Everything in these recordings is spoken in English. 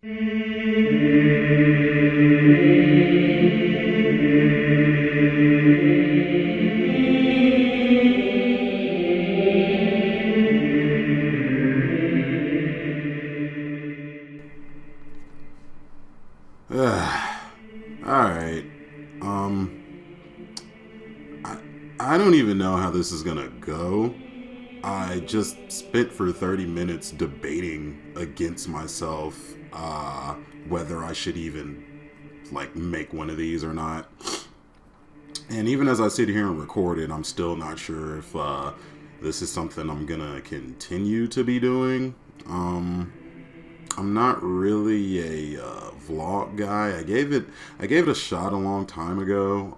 Alright. I don't even know how this is gonna go. I just spent for 30 minutes debating against myself whether I should even like make one of these or not. And even as I sit here and record it, I'm still not sure if this is something I'm gonna continue to be doing. I'm not really a vlog guy. I gave it a shot a long time ago.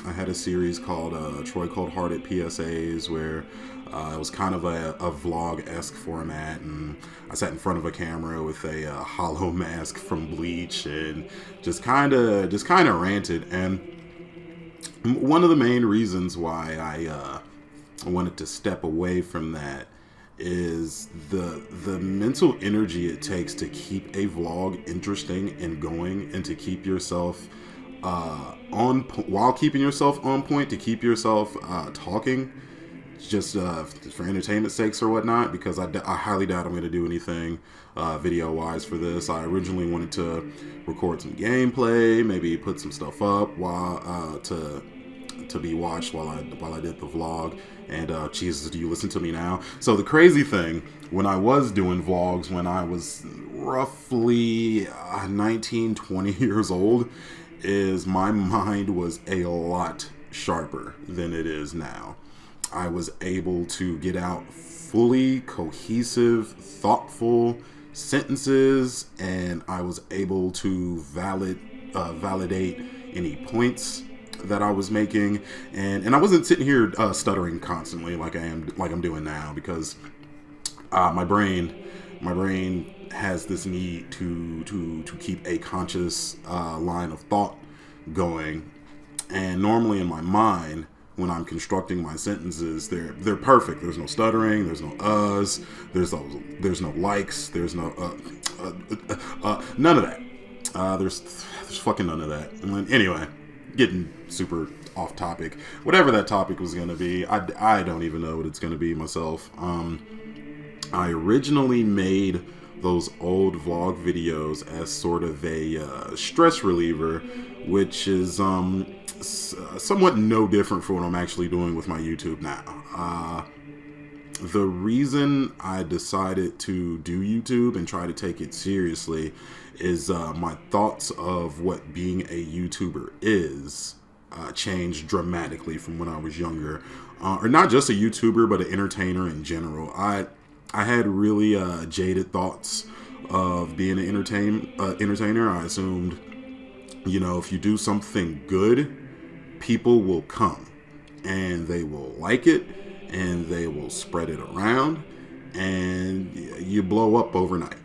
I had a series called Troy Cold Hearted PSAs where it was kind of a vlog-esque format, and I sat in front of a camera with a hollow mask from Bleach and just kind of ranted. And one of the main reasons why I wanted to step away from that is the mental energy it takes to keep a vlog interesting and going, and to keep yourself while keeping yourself on point, to keep yourself talking, just for entertainment sakes or whatnot, because I highly doubt I'm going to do anything video wise for this. I originally wanted to record some gameplay, maybe put some stuff up while to be watched while I did the vlog. And Jesus, do you listen to me now? So the crazy thing, when I was doing vlogs when I was roughly 19, 20 years old, is my mind was a lot sharper than it is now. I was able to get out fully cohesive, thoughtful sentences, and I was able to validate any points that I was making, and I wasn't sitting here stuttering constantly like I'm doing now, because my brain has this need to keep a conscious line of thought going. And normally in my mind, when I'm constructing my sentences, they're perfect. There's no stuttering, there's no uhs, there's no likes, there's no none of that. There's fucking none of that. And anyway, getting super off topic. Whatever that topic was going to be, I don't even know what it's going to be myself. I originally made those old vlog videos as sort of a stress reliever, which is somewhat no different from what I'm actually doing with my YouTube now. The reason I decided to do YouTube and try to take it seriously is my thoughts of what being a YouTuber is changed dramatically from when I was younger. Or not just a YouTuber, but an entertainer in general. I had really jaded thoughts of being an entertainer. I assumed, if you do something good, people will come and they will like it and they will spread it around and you blow up overnight.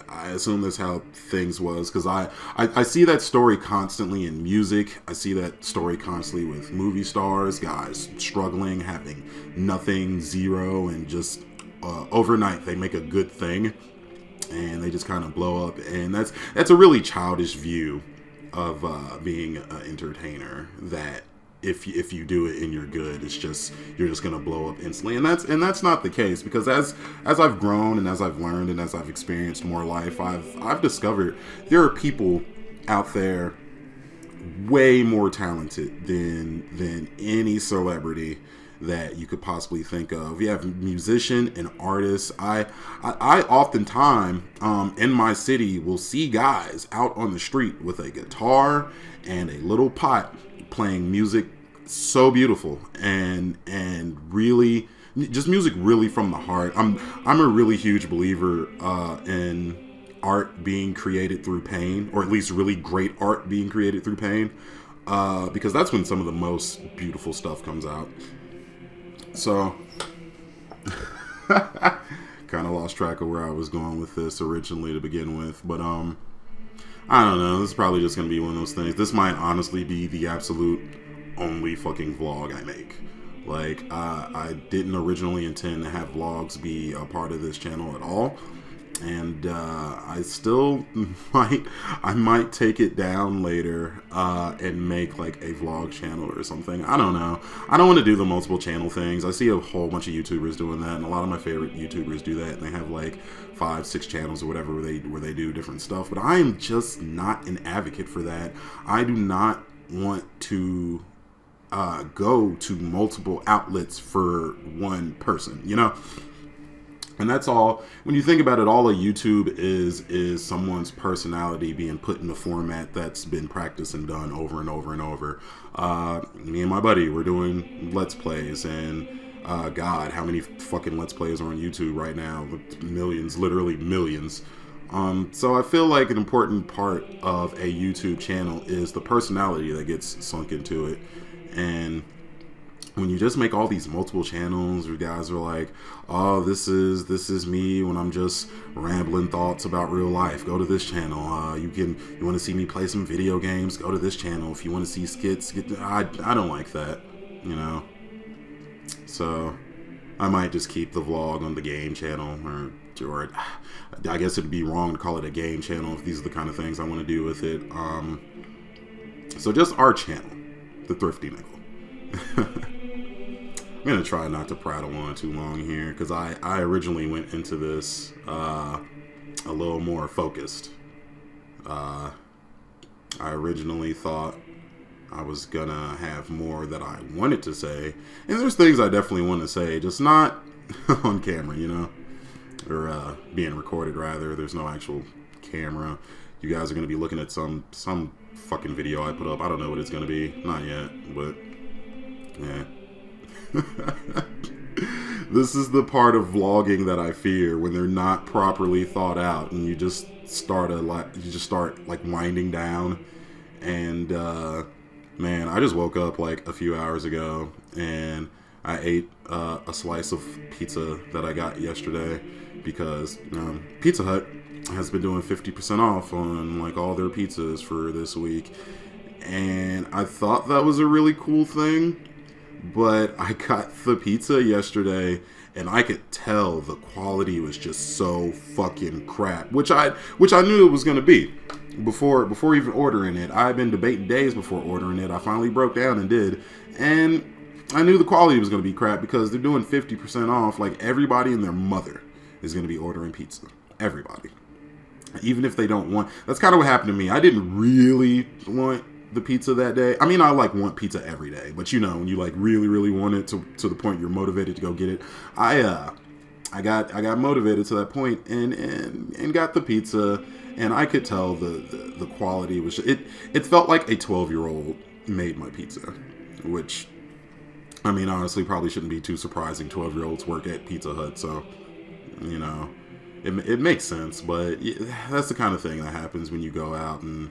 I assume that's how things was, because I see that story constantly in music. I see that story constantly with movie stars, guys struggling, having nothing, zero, and just overnight they make a good thing and they just kind of blow up. And that's a really childish view of being an entertainer, that if you do it and you're good, you're just gonna blow up instantly. And that's not the case, because as I've grown and as I've learned and as I've experienced more life, I've discovered there are people out there way more talented than any celebrity that you could possibly think of. You have musician and artists. I oftentimes in my city will see guys out on the street with a guitar and a little pot playing music so beautiful and really just music really from the heart. I'm a really huge believer in art being created through pain, or at least really great art being created through pain, because that's when some of the most beautiful stuff comes out. So kind of lost track of where I was going with this originally to begin with, but I don't know, this is probably just gonna be one of those things. This might honestly be the absolute only fucking vlog I make. Like, I didn't originally intend to have vlogs be a part of this channel at all. and I still might take it down later and make like a vlog channel or something. I don't know. I don't want to do the multiple channel things. I see a whole bunch of YouTubers doing that, and a lot of my favorite YouTubers do that, and they have like 5-6 channels or whatever where they do different stuff. But I am just not an advocate for that. I do not want to go to multiple outlets for one person, you know? And that's all. When you think about it, all a YouTube is someone's personality being put in a format that's been practiced and done over and over and over. Me and my buddy, we're doing Let's Plays, and God, how many fucking Let's Plays are on YouTube right now? Millions, literally millions. So I feel like an important part of a YouTube channel is the personality that gets sunk into it. And when you just make all these multiple channels where guys are like, oh, this is me when I'm just rambling thoughts about real life, go to this channel. You want to see me play some video games, go to this channel. If you want to see skits, I don't like that, you know. So I might just keep the vlog on the game channel, or I guess it'd be wrong to call it a game channel if these are the kind of things I want to do with it. So just our channel, the Thrifty Niggle. I'm going to try not to prattle on too long here, because I originally went into this a little more focused. I originally thought I was going to have more that I wanted to say. And there's things I definitely want to say, just not on camera, you know? Or being recorded, rather. There's no actual camera. You guys are going to be looking at some fucking video I put up. I don't know what it's going to be. Not yet, but yeah. This is the part of vlogging that I fear, when they're not properly thought out and you just start winding down. And man, I just woke up like a few hours ago and I ate a slice of pizza that I got yesterday, because Pizza Hut has been doing 50% off on like all their pizzas for this week, and I thought that was a really cool thing. But I got the pizza yesterday, and I could tell the quality was just so fucking crap, which I knew it was going to be before even ordering it. I've been debating days before ordering it. I finally broke down and did, and I knew the quality was going to be crap, because they're doing 50% off. Like, everybody and their mother is going to be ordering pizza. Everybody. Even if they don't want. That's kind of what happened to me. I didn't really want the pizza that day. I mean, I like want pizza every day, but you know, when you like really want it to the point you're motivated to go get it. I got motivated to that point and got the pizza, and I could tell the quality was it felt like a 12-year-old made my pizza, which, I mean, honestly, probably shouldn't be too surprising. 12-year-olds work at Pizza Hut, so you know, it makes sense. But that's the kind of thing that happens when you go out and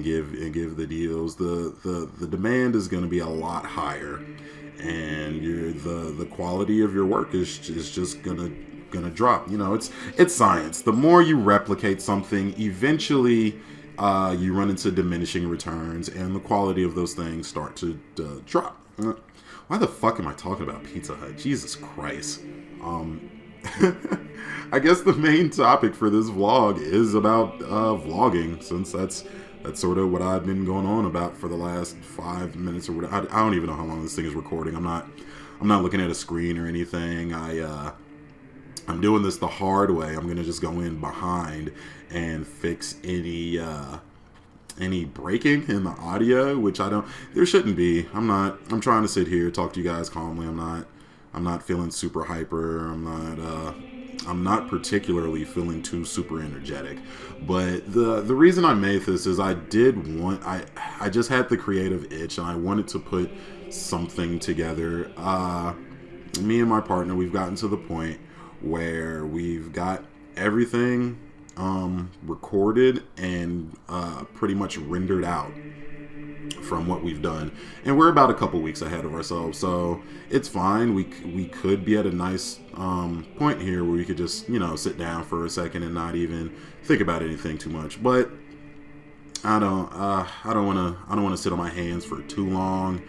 give the deals. The demand is going to be a lot higher, and the quality of your work is just gonna drop. You know, it's science. The more you replicate something, eventually you run into diminishing returns, and the quality of those things start to drop. Why the fuck am I talking about Pizza Hut? Jesus Christ. I guess the main topic for this vlog is about vlogging, since that's sort of what I've been going on about for the last 5 minutes or whatever. I don't even know how long this thing is recording. I'm not looking at a screen or anything. I'm doing this the hard way. I'm gonna just go in behind and fix any breaking in the audio, which there shouldn't be. I'm trying to sit here, talk to you guys calmly. I'm not feeling super hyper. I'm not particularly feeling too super energetic. But the reason I made this is I just had the creative itch, and I wanted to put something together. Me and my partner, we've gotten to the point where we've got everything recorded and pretty much rendered out from what we've done, and we're about a couple weeks ahead of ourselves, so it's fine. We could be at a nice point here where we could just, you know, sit down for a second and not even think about anything too much. But I don't want to sit on my hands for too long.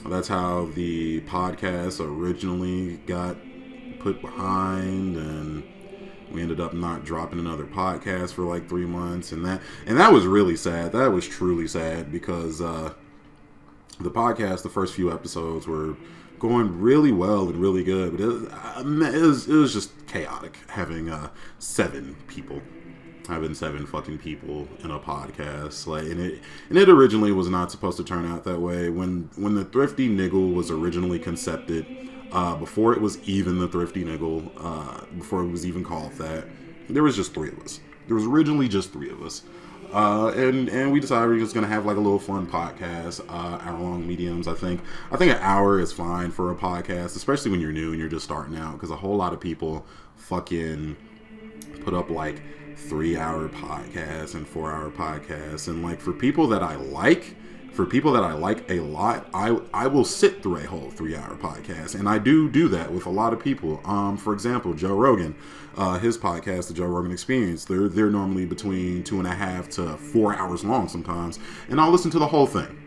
That's how the podcast originally got put behind, and We ended up not dropping another podcast for like 3 months, and that was really sad. That was truly sad because the podcast, the first few episodes were going really well and really good, but it was just chaotic having 7 people. Having 7 fucking people in a podcast, like, and it originally was not supposed to turn out that way. When the Thrifty Niggle was originally concepted, before it was even the Thrifty Niggle, before it was even called that, there was just 3 of us. There was originally just 3 of us, and we decided we were just gonna have like a little fun podcast, hour-long mediums. I think an hour is fine for a podcast, especially when you're new and you're just starting out, because a whole lot of people fucking put up like 3-hour podcasts and 4-hour podcasts, and like for people that I like a lot, I will sit through a whole 3-hour podcast, and I do that with a lot of people. For example, Joe Rogan, his podcast, The Joe Rogan Experience, they're normally between 2.5 to 4 hours long sometimes, and I'll listen to the whole thing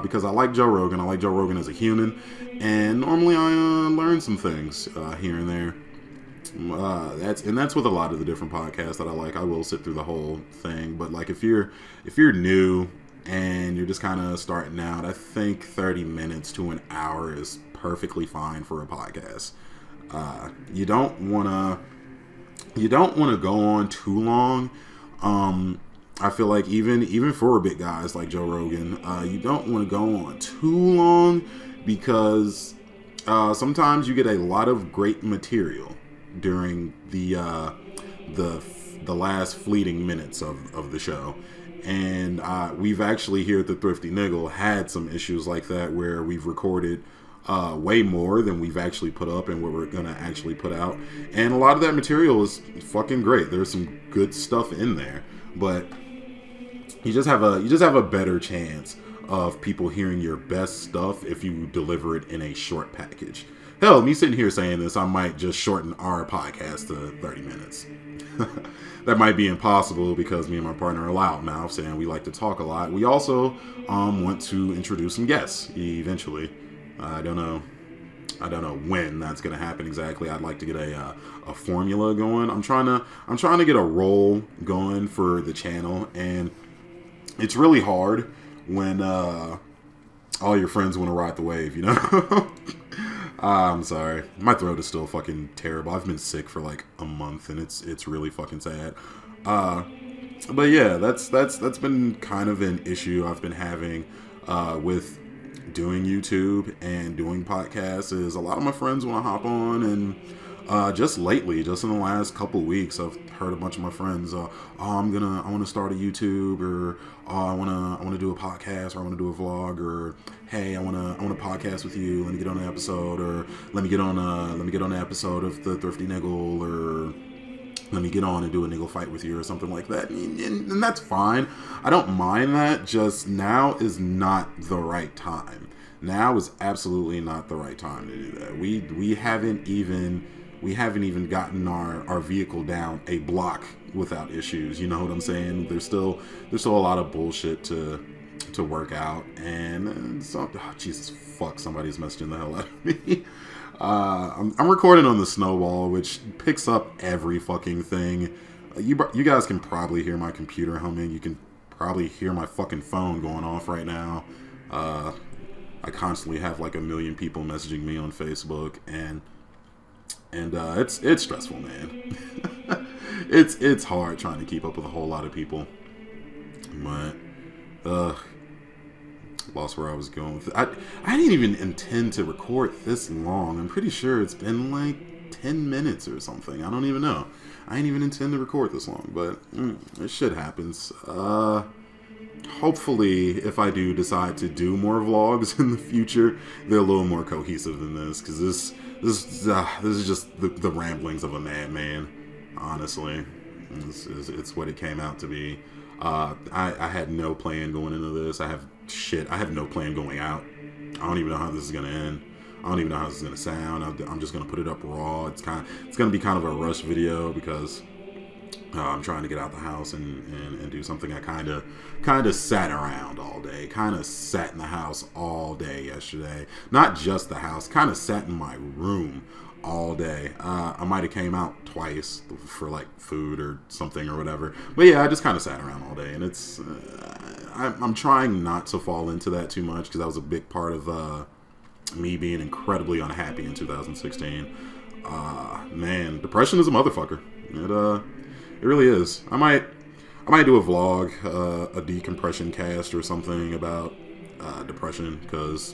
because I like Joe Rogan. I like Joe Rogan as a human, and normally I learn some things here and there. That's with a lot of the different podcasts that I like. I will sit through the whole thing, but like if you're new and you're just kind of starting out, I think 30 minutes to an hour is perfectly fine for a podcast. You don't want to go on too long. I feel like even for big guys like Joe Rogan, you don't want to go on too long because sometimes you get a lot of great material during the last fleeting minutes of the show, and we've actually here at the Thrifty Niggle had some issues like that where we've recorded way more than we've actually put up and what we're gonna actually put out, and a lot of that material is fucking great. There's some good stuff in there, but you just have a better chance of people hearing your best stuff if you deliver it in a short package. Hell, me sitting here saying this, I might just shorten our podcast to 30 minutes. That might be impossible because me and my partner are loudmouths and we like to talk a lot. We also want to introduce some guests eventually. I don't know when that's going to happen exactly. I'd like to get a formula going. I'm trying to get a roll going for the channel, and it's really hard when all your friends want to ride the wave, you know? I'm sorry. My throat is still fucking terrible. I've been sick for like a month, and it's really fucking sad. But yeah, that's been kind of an issue I've been having with doing YouTube and doing podcasts. Is a lot of my friends want to hop on, and just lately, just in the last couple weeks, I've heard a bunch of my friends, I want to start a YouTube, or I want to do a podcast, or I want to do a vlog, or hey, I want to podcast with you. Let me get on an episode, or let me get on an episode of the Thrifty Niggle, or let me get on and do a niggle fight with you, or something like that. And that's fine. I don't mind that. Just now is not the right time. Now is absolutely not the right time to do that. We haven't even gotten our vehicle down a block without issues. You know what I'm saying? There's still a lot of bullshit to work out, and so, oh, Jesus fuck, somebody's messaging the hell out of me. I'm recording on the Snowball, which picks up every fucking thing. You guys can probably hear my computer humming. You can probably hear my fucking phone going off right now. I constantly have like 1 million people messaging me on Facebook, and it's stressful, man. it's hard trying to keep up with a whole lot of people, but lost where I was going with it. I didn't even intend to record this long. I'm pretty sure it's been like 10 minutes or something. I don't even know. I didn't even intend to record this long, but shit happens. Hopefully, if I do decide to do more vlogs in the future, they're a little more cohesive than this, because this is just the ramblings of a madman. Honestly, it's what it came out to be. I had no plan going into this. I have no plan going out. I don't even know how this is gonna end. I don't even know how this is gonna sound. I'm just gonna put it up raw. It's gonna be kind of a rush video because I'm trying to get out the house and do something. I kind of sat around all day. Kind of sat in the house all day yesterday. Not just the house. Kind of sat in my room all day. I might have came out twice for like food or something or whatever. But yeah, I just kind of sat around all day, and it's I'm trying not to fall into that too much because that was a big part of me being incredibly unhappy in 2016. Man, depression is a motherfucker. It really is. I might do a vlog, a decompression cast or something about depression, because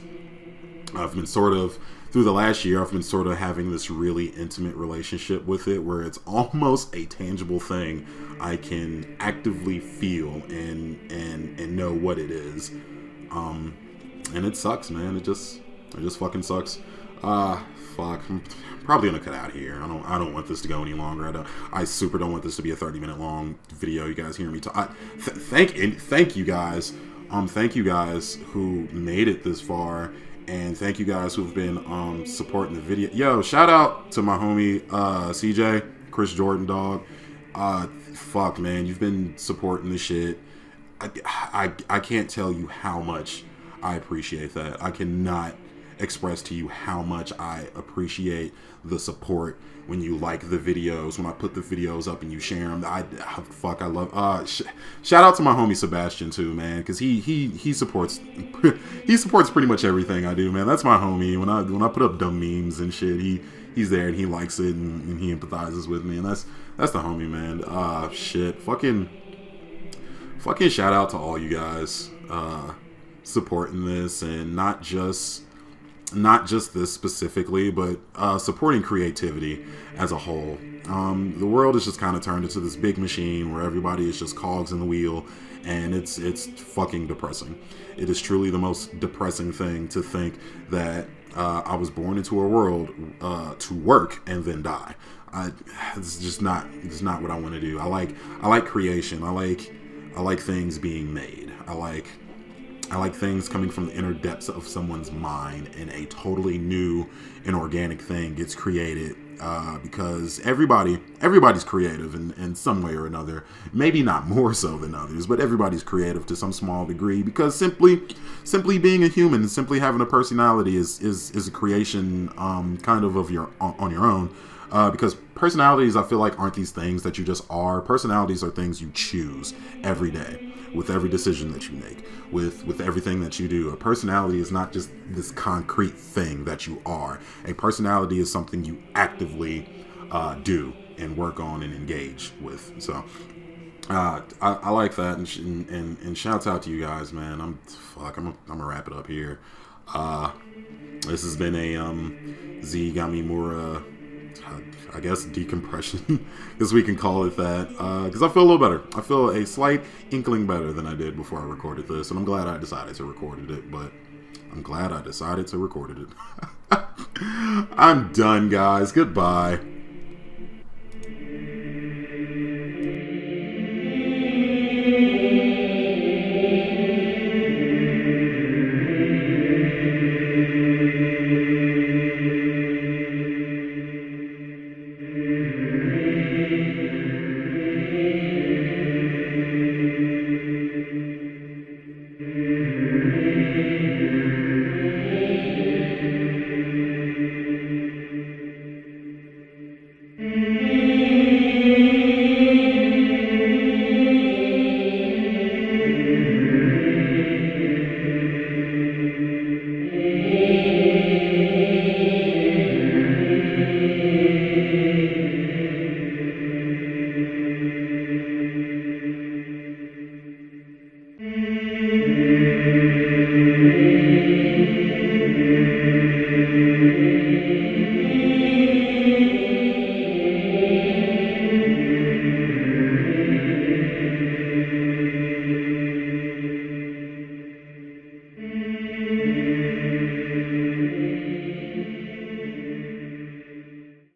I've been through the last year, I've been sort of having this really intimate relationship with it where it's almost a tangible thing I can actively feel and know what it is. And it sucks, man. It just fucking sucks. Fuck. I'm probably gonna cut out here. I don't want this to go any longer. I super don't want this to be a 30-minute long video. You guys hear me talk? Thank you guys. Thank you guys who made it this far, and thank you guys who've been supporting the video. Yo, shout out to my homie CJ, Chris Jordan, dog. Fuck, man, you've been supporting the shit. I can't tell you how much I appreciate that. I cannot express to you how much I appreciate the support when you like the videos, when I put the videos up and you share them. I love. Shout out to my homie Sebastian too, man, because he supports pretty much everything I do, man. That's my homie. When I put up dumb memes and shit, he's there and he likes it and he empathizes with me, and that's the homie, man. Shit, fucking shout out to all you guys supporting this, and not just this specifically, but supporting creativity as a whole. The world has just kind of turned into this big machine where everybody is just cogs in the wheel, and it's fucking depressing. It is truly the most depressing thing to think that I was born into a world to work and then die. It's just not what I want to do. I like creation. I like things being made. I like things coming from the inner depths of someone's mind, and a totally new and organic thing gets created, because everybody's creative in some way or another. Maybe not more so than others, but everybody's creative to some small degree, because simply being a human, simply having a personality is a creation kind of your on your own. Because personalities, I feel like, aren't these things that you just are. Personalities are things you choose every day, with every decision that you make, with everything that you do. A personality is not just this concrete thing that you are. A personality is something you actively do and work on and engage with. So I like that, and shouts out to you guys, man. I'm gonna wrap it up here. This has been a Zieg Amimura, I guess, decompression, because we can call it that, because I feel a little better. I feel a slight inkling better than I did before I recorded this, and I'm glad I decided to record it, I'm done, guys. Goodbye.